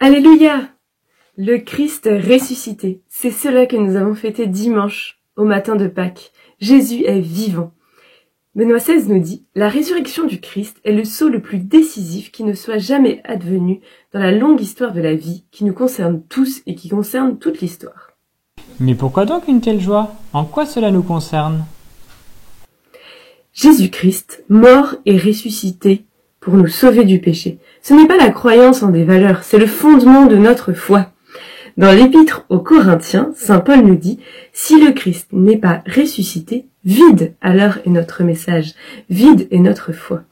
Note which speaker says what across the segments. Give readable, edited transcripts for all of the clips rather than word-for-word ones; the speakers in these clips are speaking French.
Speaker 1: Alléluia! Le Christ ressuscité, c'est cela que nous avons fêté dimanche, au matin de Pâques. Jésus est vivant. Benoît XVI nous dit « La résurrection du Christ est le saut le plus décisif qui ne soit jamais advenu dans la longue histoire de la vie qui nous concerne tous et qui concerne toute l'histoire. »
Speaker 2: Mais pourquoi donc une telle joie? En quoi cela nous concerne?
Speaker 1: Jésus-Christ, mort et ressuscité pour nous sauver du péché. Ce n'est pas la croyance en des valeurs, c'est le fondement de notre foi. Dans l'épître aux Corinthiens, saint Paul nous dit « Si le Christ n'est pas ressuscité, vide alors est notre message, vide est notre foi. »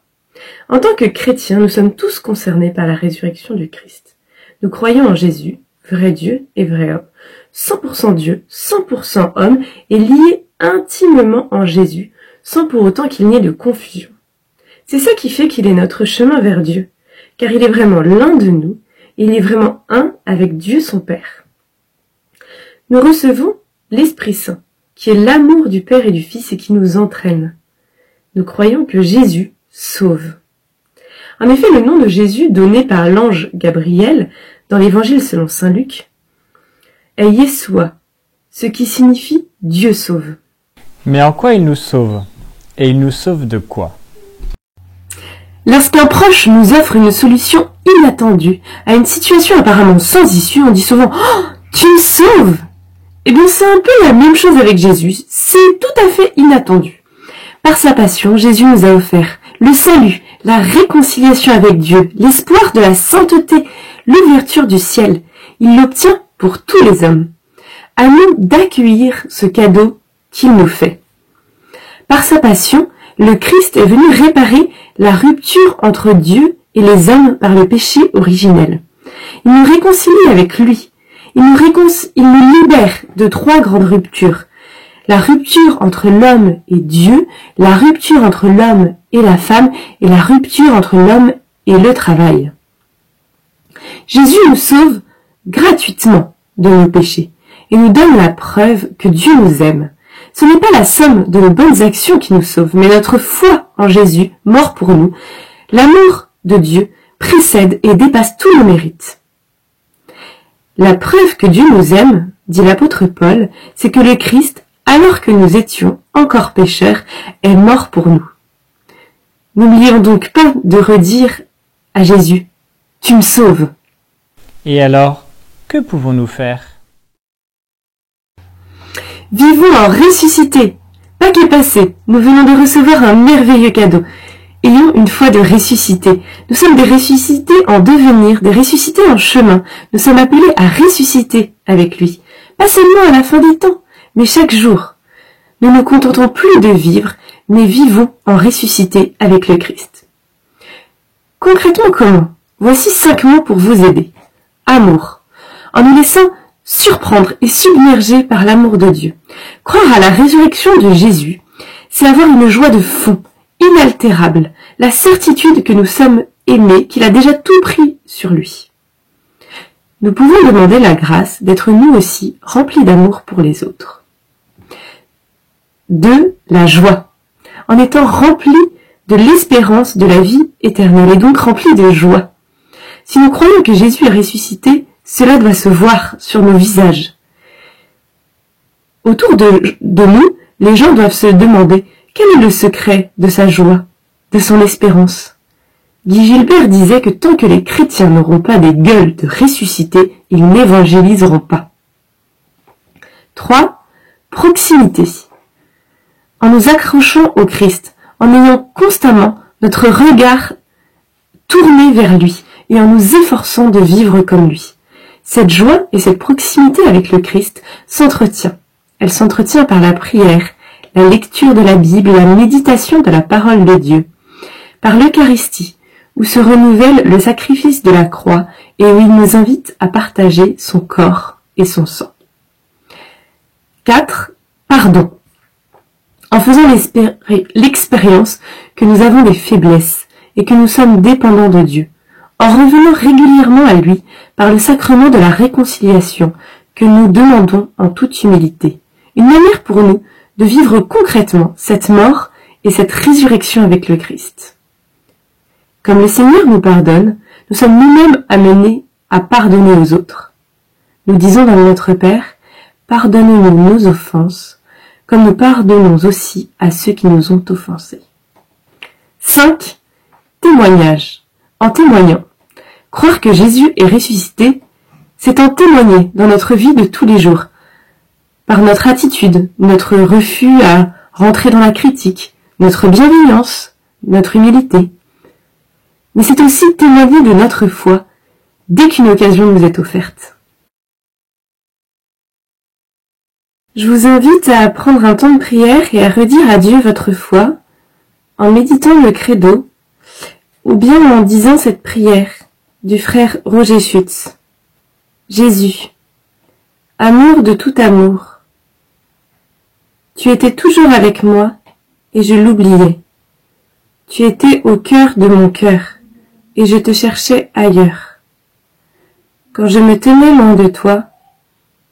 Speaker 1: En tant que chrétiens, nous sommes tous concernés par la résurrection du Christ. Nous croyons en Jésus, vrai Dieu et vrai homme, 100% Dieu, 100% homme, et liés intimement en Jésus, sans pour autant qu'il n'y ait de confusion. C'est ça qui fait qu'il est notre chemin vers Dieu, car il est vraiment l'un de nous, et il est vraiment un avec Dieu son Père. Nous recevons l'Esprit Saint, qui est l'amour du Père et du Fils et qui nous entraîne. Nous croyons que Jésus sauve. En effet, le nom de Jésus donné par l'ange Gabriel dans l'Évangile selon saint Luc est Yeshua, ce qui signifie Dieu sauve.
Speaker 2: Mais en quoi il nous sauve? Et il nous sauve de quoi?
Speaker 1: L'instinct proche nous offre une solution inattendue à une situation apparemment sans issue. On dit souvent « Oh, tu me sauves !» Eh bien, c'est un peu la même chose avec Jésus. C'est tout à fait inattendu. Par sa passion, Jésus nous a offert le salut, la réconciliation avec Dieu, l'espoir de la sainteté, l'ouverture du ciel. Il l'obtient pour tous les hommes. À nous d'accueillir ce cadeau qu'il nous fait. Par sa passion, le Christ est venu réparer la rupture entre Dieu et les hommes par le péché originel. Il nous réconcilie avec lui. Il nous libère de 3 grandes ruptures. La rupture entre l'homme et Dieu, la rupture entre l'homme et la femme, et la rupture entre l'homme et le travail. Jésus nous sauve gratuitement de nos péchés et nous donne la preuve que Dieu nous aime. Ce n'est pas la somme de nos bonnes actions qui nous sauve, mais notre foi en Jésus, mort pour nous. L'amour de Dieu précède et dépasse tous nos mérites. La preuve que Dieu nous aime, dit l'apôtre Paul, c'est que le Christ, alors que nous étions encore pécheurs, est mort pour nous. N'oublions donc pas de redire à Jésus, « Tu me sauves !»
Speaker 2: Et alors, que pouvons-nous faire?
Speaker 1: Vivons en ressuscité. Pâques est passé, nous venons de recevoir un merveilleux cadeau. Ayons une foi de ressuscité. Nous sommes des ressuscités en devenir, des ressuscités en chemin. Nous sommes appelés à ressusciter avec lui. Pas seulement à la fin des temps, mais chaque jour. Nous ne nous contentons plus de vivre, mais vivons en ressuscité avec le Christ. Concrètement comment? Voici 5 mots pour vous aider. Amour. En nous laissant surprendre et submerger par l'amour de Dieu. Croire à la résurrection de Jésus, c'est avoir une joie de fond, inaltérable, la certitude que nous sommes aimés, qu'il a déjà tout pris sur lui. Nous pouvons demander la grâce d'être nous aussi remplis d'amour pour les autres. 2. La joie. En étant remplis de l'espérance de la vie éternelle et donc remplis de joie. Si nous croyons que Jésus est ressuscité, cela doit se voir sur nos visages. Autour de nous, les gens doivent se demander quel est le secret de sa joie, de son espérance. Guy Gilbert disait que tant que les chrétiens n'auront pas des gueules de ressuscités, ils n'évangéliseront pas. 3. Proximité. En nous accrochant au Christ, en ayant constamment notre regard tourné vers lui et en nous efforçant de vivre comme lui. Cette joie et cette proximité avec le Christ s'entretient. Elle s'entretient par la prière, la lecture de la Bible, la méditation de la parole de Dieu, par l'Eucharistie, où se renouvelle le sacrifice de la croix et où il nous invite à partager son corps et son sang. 4. Pardon. En faisant l'expérience que nous avons des faiblesses et que nous sommes dépendants de Dieu, en revenant régulièrement à lui par le sacrement de la réconciliation que nous demandons en toute humilité. Une manière pour nous de vivre concrètement cette mort et cette résurrection avec le Christ. Comme le Seigneur nous pardonne, nous sommes nous-mêmes amenés à pardonner aux autres. Nous disons dans Notre Père, pardonne-nous nos offenses, comme nous pardonnons aussi à ceux qui nous ont offensés. 5. Témoignage. En témoignant. Croire que Jésus est ressuscité, c'est en témoigner dans notre vie de tous les jours, par notre attitude, notre refus à rentrer dans la critique, notre bienveillance, notre humilité. Mais c'est aussi témoigner de notre foi dès qu'une occasion nous est offerte. Je vous invite à prendre un temps de prière et à redire à Dieu votre foi en méditant le credo ou bien en disant cette prière du frère Roger Schütz. Jésus, amour de tout amour, tu étais toujours avec moi et je l'oubliais. Tu étais au cœur de mon cœur et je te cherchais ailleurs. Quand je me tenais loin de toi,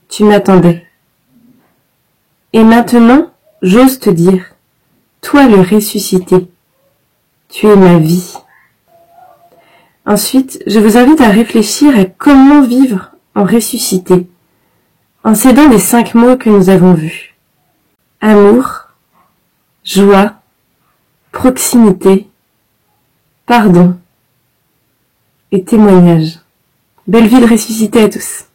Speaker 1: tu m'attendais. Et maintenant, j'ose te dire, toi le ressuscité, tu es ma vie. Ensuite, je vous invite à réfléchir à comment vivre en ressuscité, en s'aidant des 5 mots que nous avons vus. Amour, joie, proximité, pardon et témoignage. Belle vie de ressuscité à tous.